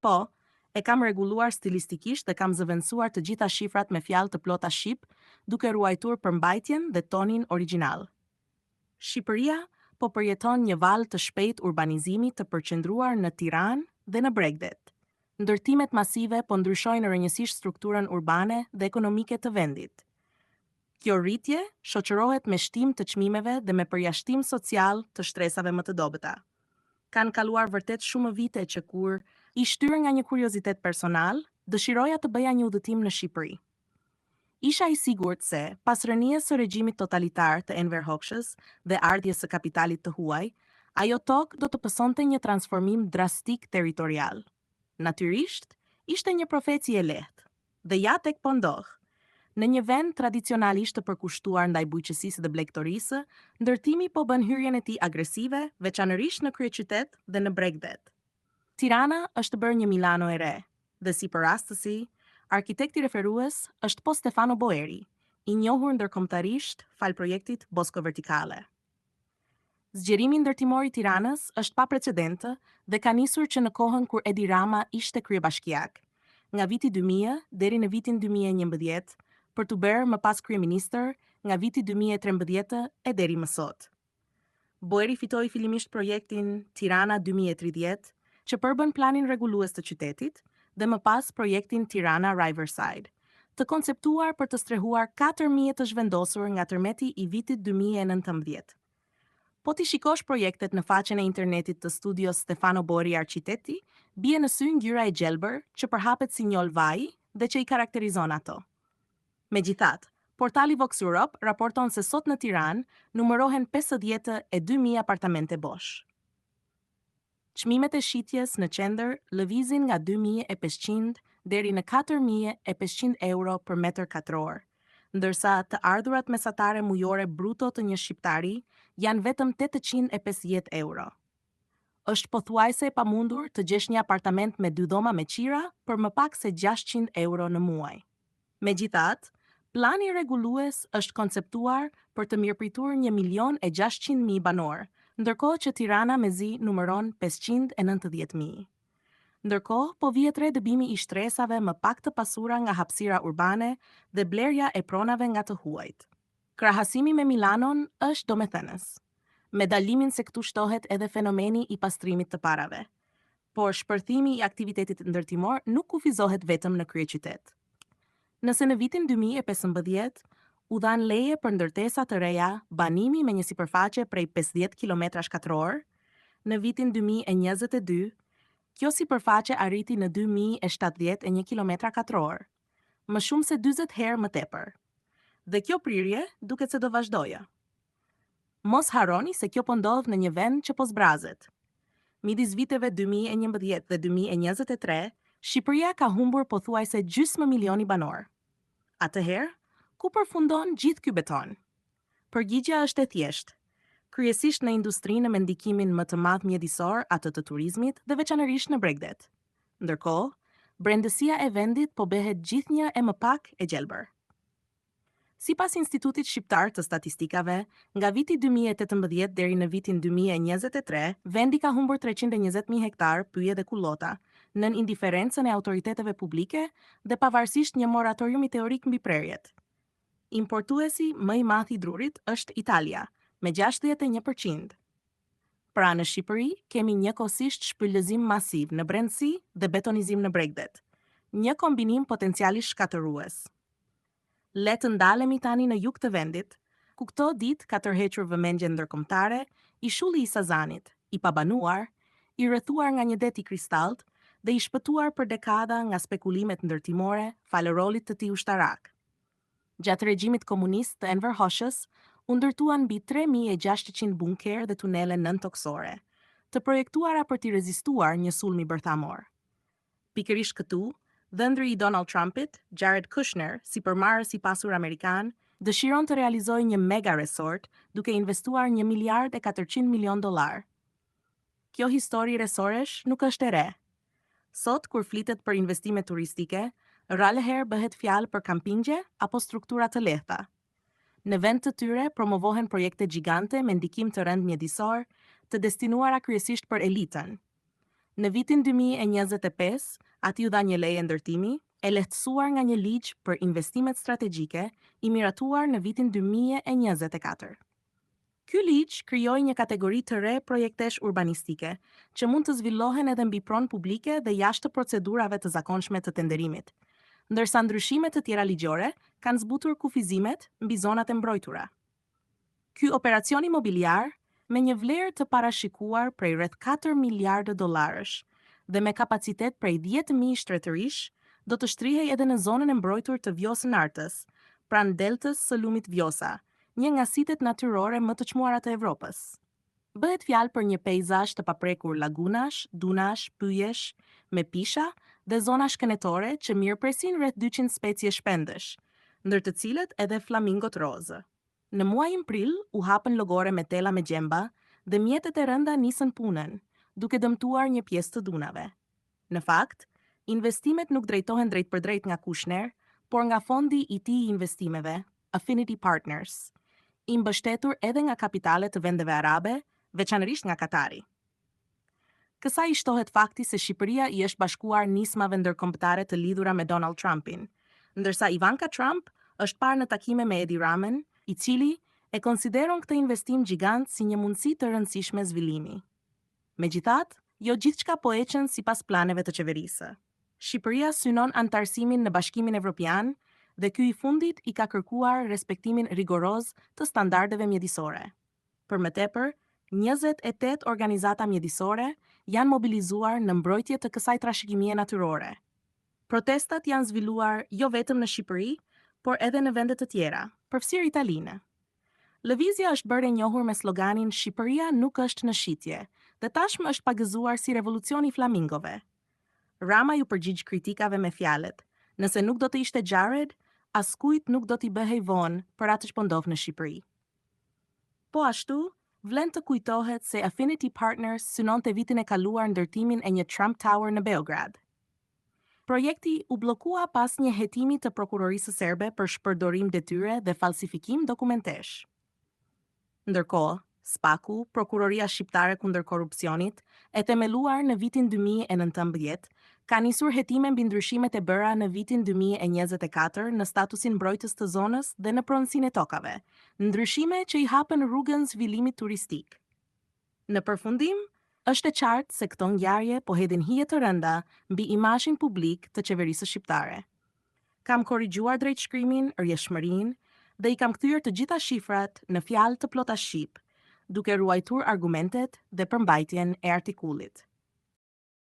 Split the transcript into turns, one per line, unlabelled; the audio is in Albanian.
Po, e kam rregulluar stilistikisht dhe kam zëvendësuar të gjitha shifrat me fjalë të plota shqip, duke ruajtur përmbajtjen dhe tonin origjinal. Shqipëria po përjeton një valë të shpejtë urbanizimi të përqendruar në Tiranë dhe në Bregdet. Ndërtimet masive po ndryshojnë rrënjësisht strukturën urbane dhe ekonomike të vendit. Kjo rritje shoqërohet me shtim të çmimeve dhe me përjashtim social të shtresave më të dobëta. Kanë kaluar vërtet shumë vite që kur i shtyrë nga një kuriozitet personal, dëshiroja të bëja një udhëtim në Shqipëri. Isha i sigurt se, pas rënies së regjimit totalitar të Enver Hoxhës dhe ardhjes së kapitalit të huaj, ajo tokë do të pësonte një transformim drastik territorial. Natyrisht, ishte një profeci e lehtë, dhe ja tek po ndodh. Në një vend tradicionalisht të përkushtuar ndaj bujqësisë dhe blegtorisë, ndërtimi po bën hyrjen e tij agresive, veçanërisht në kryeqytet dhe në Bregdet. Tirana është bërë një Milano e re, dhe si përrastësi, arkitekti referues është po Stefano Boeri, i njohur ndërkombëtarisht fal projektit Bosco Verticale. Zgjerimi ndërtimor i Tiranës është pa precedentë dhe ka nisur që në kohën kur Edi Rama ishte kryebashkiak, nga viti 2000 deri në vitin 2011, për të bërë më pas kryeministër nga viti 2013 e deri më sot. Boeri fitoi fillimisht projektin Tirana 2030, që përbën planin rregullues të qytetit, dhe më pas projektin Tirana Riverside, të konceptuar për të strehuar 4.000 të zhvendosur nga tërmeti i vitit 2019. Po ti shikosh projektet në faqen e internetit të studios Stefano Boeri Arqiteti, bie në sy ngjyra e gjelbër që përhapet si njol vaji dhe që i karakterizon ato. Megjithatë, portali Vox Europe raporton se sot në Tiranë numërohen 52.000 apartamente bosh. Çmimet e shitjes në qendër lëvizin nga 2.500 deri në 4.500 euro për metër katror, ndërsa të ardhurat mesatare mujore bruto të një shqiptari janë vetëm 850 euro. Është pothuajse e pamundur të gjesh një apartament me 2 dhoma me qira për më pak se 600 euro në muaj. Megjithatë, plani rregullues është konceptuar për të mirëpritur 1.600.000 banor, ndërkohë që Tirana mezi numëron 590.000. Ndërkohë, po vihet re dëbimi i shtresave më pak të pasura nga hapësira urbane dhe blerja e pronave nga të huajt. Krahasimi me Milanon është domethënës, me dalimin se këtu shtohet edhe fenomeni i pastrimit të parave, por shpërthimi i aktivitetit ndërtimor nuk kufizohet vetëm në kryeqytet. Nëse në vitin 2015 u dhan leje për ndërtesa të reja banimi me një sipërfaqe prej 50 km², në vitin 2022 kjo sipërfaqe arriti në 2071 km², më shumë se 40 herë më tepër. Dhe kjo prirje duket se do vazhdojë. Mos harroni se kjo po ndodh në një vend që po zbrazet. Midis viteve 2011 dhe 2023, Shqipëria ka humbur pothuajse gjysmë milioni banor. Atëherë, ku përfundon gjithë ky beton? Përgjigjja është e thjeshtë. Kryesisht në industrinë me ndikimin më të madh mjedisor, atë të turizmit dhe veçanërisht në Bregdet. Ndërkohë, brendësia e vendit po bëhet gjithnjë e më pak e gjelbër. Sipas Institutit Shqiptar të Statistikave, nga viti 2018 deri në vitin 2023, vendi ka humbur 320.000 hektar pyje dhe kullota, nën indiferencën e autoriteteve publike dhe pavarësisht një moratoriumi teorik mbi prerjet. Importuesi më i madh i drurit është Italia, me 61%. Pra në Shqipëri kemi njëkohësisht shpëlëzim masiv në brendësi dhe betonizim në Bregdet, një kombinim potencialisht shkatërues. Le të ndalemi tani në jug të vendit, ku këto ditë ka tërhequr vëmendjen ndërkombëtare i shulli i Sazanit, i pabanuar, i rrethuar nga një det i kristallt dhe i shpëtuar për dekada nga spekulimet ndërtimore falë rolit të tij ushtarak. Gjatë regjimit komunist të Enver Hoxhës, u ndërtuan mbi 3.600 bunker dhe tunele nën-toksore, të projektuara për t'i rezistuar një sulmi bërthamor. Pikërisht këtu, dhëndri i Donald Trumpit, Jared Kushner, si përmarrës i pasur amerikan, dëshiron të realizojë një mega resort duke investuar $1.4 miliard. Kjo histori resoresh nuk është e re. Sot, kur flitet për investime turistike, rrallëherë bëhet fjalë për kampingje apo struktura të lehta. Në vend të tyre promovohen projekte gjigante me ndikim të rënd mjedisor, të destinuara kryesisht për elitën. Në vitin 2025, ati u dha një leje ndërtimi, e lehtësuar nga një ligj për investimet strategjike i miratuar në vitin 2024. Ky ligj krijoi një kategori të re projektesh urbanistike, që mund të zhvillohen edhe mbi pronë publike dhe jashtë procedurave të zakonshme të tenderimit, ndërsa ndryshimet të tjera ligjore kanë zbutur kufizimet mbi zonat e mbrojtura. Ky operacion imobiliar, me një vlerë të parashikuar prej rreth 4 miliardë dollarësh dhe me kapacitet prej 10.000 shtetërish, do të shtrihej edhe në zonën e mbrojtur të Vjosë-Nartës, pranë deltës së lumit Vjosa, një nga sitet natyrore më të çmuara të Evropës. Bëhet fjalë për një peizazh të paprekur lagunash, dunash, pyjesh, me pisha dhe zona shkenetore që mirëpresin rreth 200 specie shpendësh, ndër të cilët edhe flamingot rozë. Në muajin prill u hapën logore me tela me gjemba dhe mjetet e rënda nisën punën, duke dëmtuar një pjesë të dunave. Në fakt, investimet nuk drejtohen drejt për drejt nga Kushner, por nga fondi i tij i investimeve, Affinity Partners, i mbështetur edhe nga kapitale të vendeve arabe, veçanërisht nga Katari. Kësaj i shtohet fakti se Shqipëria i është bashkuar nismave ndërkombëtare të lidhura me Donald Trumpin, ndërsa Ivanka Trump është parë në takime me Edi Ramen, i cili e konsideron këtë investim gjigant si një mundësi të rëndësishme zhvillimi. Megjithatë, jo gjithçka po ecën sipas planeve të qeverisë. Shqipëria synon antarësimin në Bashkimin Evropian dhe ky i fundit i ka kërkuar respektimin rigoroz të standardeve mjedisore. Për më tepër, 28 organizata mjedisore janë mobilizuar në mbrojtje të kësaj trashëgimie natyrore. Protestat janë zhvilluar jo vetëm në Shqipëri, por edhe në vende të tjera, përfshirë Italinë. Lëvizja është bërë e njohur me sloganin Shqipëria nuk është në shitje, dhe tashmë është pagëzuar si revolucioni flamingove. Rama ju përgjigj kritikave me fjalët: nëse nuk do të ishte Jared, askujt nuk do t'i bëhej vonë për atë që po ndodh në Shqipëri. Po ashtu, vlen të kujtohet se Affinity Partners synonte vitin e kaluar ndërtimin e një Trump Tower në Beograd. Projekti u bllokua pas një hetimi të prokurorisë serbe për shpërdorim detyre dhe falsifikim dokumentesh. Ndërkohë, SPAKU, Prokuroria Shqiptare kundër korrupsionit, e themeluar në vitin 2019, ka nisur hetime mbi ndryshimet e bëra në vitin 2024 në statusin mbrojtës të zonës dhe në pronësinë e tokave, ndryshime që i hapën rrugën zhvillimit turistik. Në përfundim, është e qartë se këto ngjarje po hedhin hije të rënda mbi imazhin publik të qeverisë shqiptare. Kam korrigjuar drejtshkrimin, rrjedhshmërinë dhe i kam kthyer të gjitha shifrat në fjalë të plota shqip, duke ruajtur argumentet dhe përmbajtjen e artikullit.